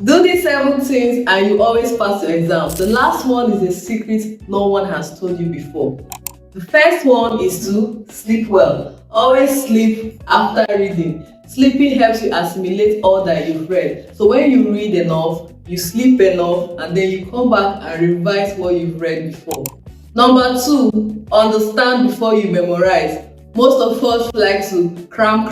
Do these 7 things and you always pass your exams. The last one is a secret no one has told you before. The first one is to sleep well. Always sleep after reading. Sleeping helps you assimilate all that you've read. So when you read enough, you sleep enough, and then you come back and revise what you've read before. Number 2, understand before you memorize. Most of us like to cram,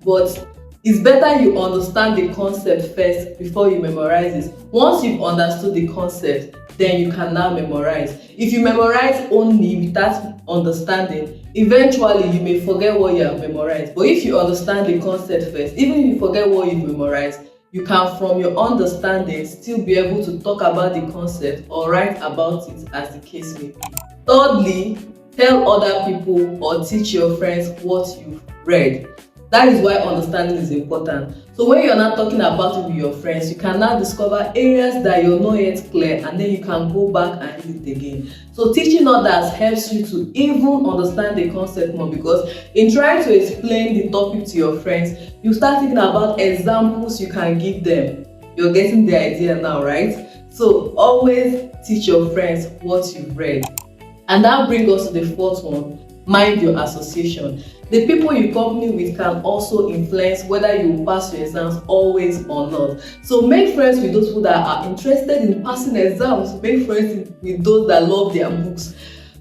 but it's better you understand the concept first before you memorize it. Once you've understood the concept, then you can now memorize. If you memorize only without understanding, eventually you may forget what you have memorized. But if you understand the concept first, even if you forget what you've memorized, you can, from your understanding, still be able to talk about the concept or write about it, as the case may be. Thirdly, tell other people or teach your friends what you've read. That is why understanding is important. So when you're not talking about it with your friends, you can now discover areas that you're not yet clear, and then you can go back and read it again. So teaching others helps you to even understand the concept more, because in trying to explain the topic to your friends, you start thinking about examples you can give them. You're getting the idea now, right? So always teach your friends what you've read. And that brings us to the fourth one: mind your association. The people you company with can also influence whether you will pass your exams always or not. So make friends with those people that are interested in passing exams. Make friends with those that love their books.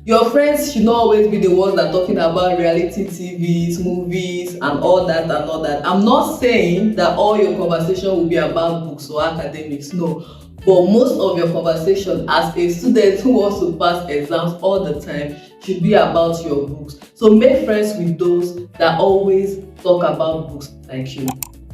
Your friends should not always be the ones that are talking about reality TVs, movies, and all that. I'm not saying that all your conversation will be about books or academics, no. But most of your conversation as a student who wants to pass exams all the time should be about your books. So make friends with those that always talk about books like you.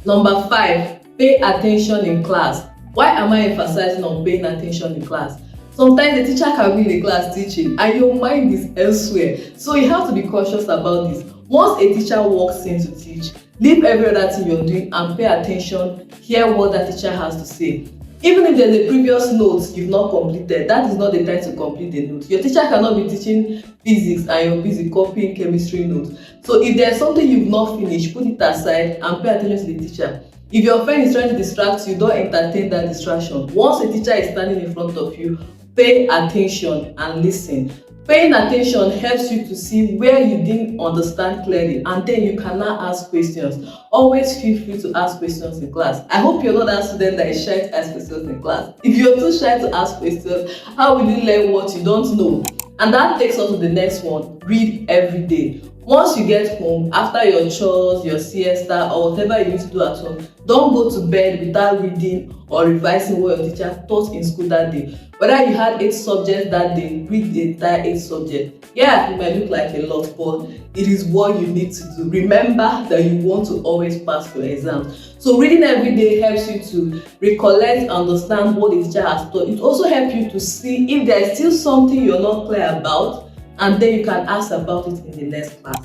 Number 5, pay attention in class. Why am I emphasizing on paying attention in class? Sometimes the teacher can be in the class teaching and your mind is elsewhere. So you have to be cautious about this. Once a teacher walks in to teach, leave every other thing you're doing and pay attention, hear what that teacher has to say. Even if there's a previous note you've not completed, that is not the time to complete the note. Your teacher cannot be teaching physics and you're busy copying chemistry notes. So if there's something you've not finished, put it aside and pay attention to the teacher. If your friend is trying to distract you, don't entertain that distraction. Once a teacher is standing in front of you, pay attention and listen. Paying attention helps you to see where you didn't understand clearly, and then you can now ask questions. Always feel free to ask questions in class. I hope you're not that student that is shy to ask questions in class. If you're too shy to ask questions, how will you learn what you don't know? And that takes us to the next one: read every day. Once you get home, after your chores, your siesta, or whatever you need to do at home, don't go to bed without reading or revising what your teacher taught in school that day. Whether you had 8 subjects that day, read the entire 8 subjects. Yeah, it might look like a lot, but it is what you need to do. Remember that you want to always pass your exams. So reading every day helps you to recollect, understand what the teacher has taught. It also helps you to see if there is still something you're not clear about, and then you can ask about it in the next class.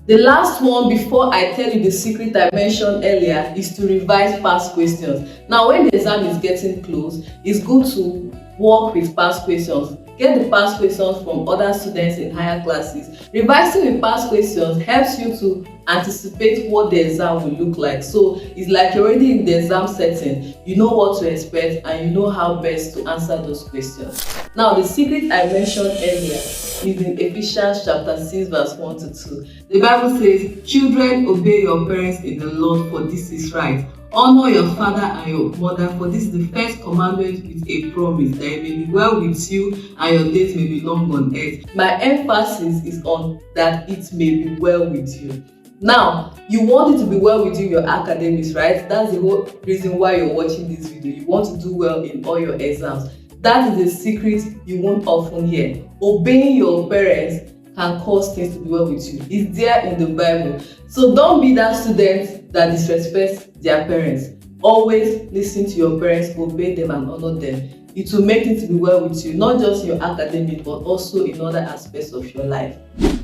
The last one, before I tell you the secret I mentioned earlier, is to revise past questions. Now, when the exam is getting close, it's good to work with past questions. Get the past questions from other students in higher classes. Revising with past questions helps you to anticipate what the exam will look like. So it's like you're already in the exam setting. You know what to expect and you know how best to answer those questions. Now, the secret I mentioned earlier is in Ephesians chapter 6 verse 1 to 2. The Bible says, "Children, obey your parents in the Lord, for this is right. Honor your father and your mother, for this is the first commandment with a promise, that it may be well with you and your days may be long on earth." My emphasis is on that it may be well with you. Now, you want it to be well with you in your academics, right? That's the whole reason why you're watching this video. You want to do well in all your exams. That is a secret you won't often hear. Obeying your parents can cause things to be well with you. It's there in the Bible. So don't be that student that disrespects their parents. Always listen to your parents, obey them and honor them. It will make it to be well with you, not just your academic, but also in other aspects of your life.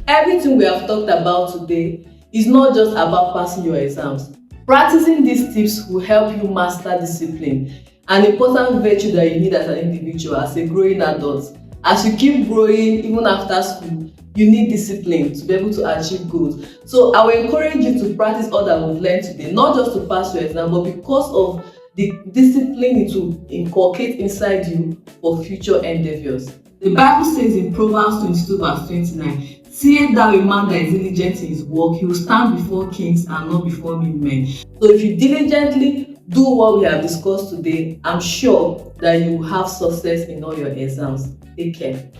Everything we have talked about today is not just about passing your exams. Practicing these tips will help you master discipline, an important virtue that you need as an individual, as a growing adult. As you keep growing, even after school, you need discipline to be able to achieve goals. So I will encourage you to practice all that we've learned today, not just to pass your exam, but because of the discipline it will inculcate inside you for future endeavors. The Bible says in Proverbs 22 verse 29, "Seest thou a man that is diligent in his work, he will stand before kings and not before men." So if you diligently do what we have discussed today, I'm sure that you will have success in all your exams. Take care.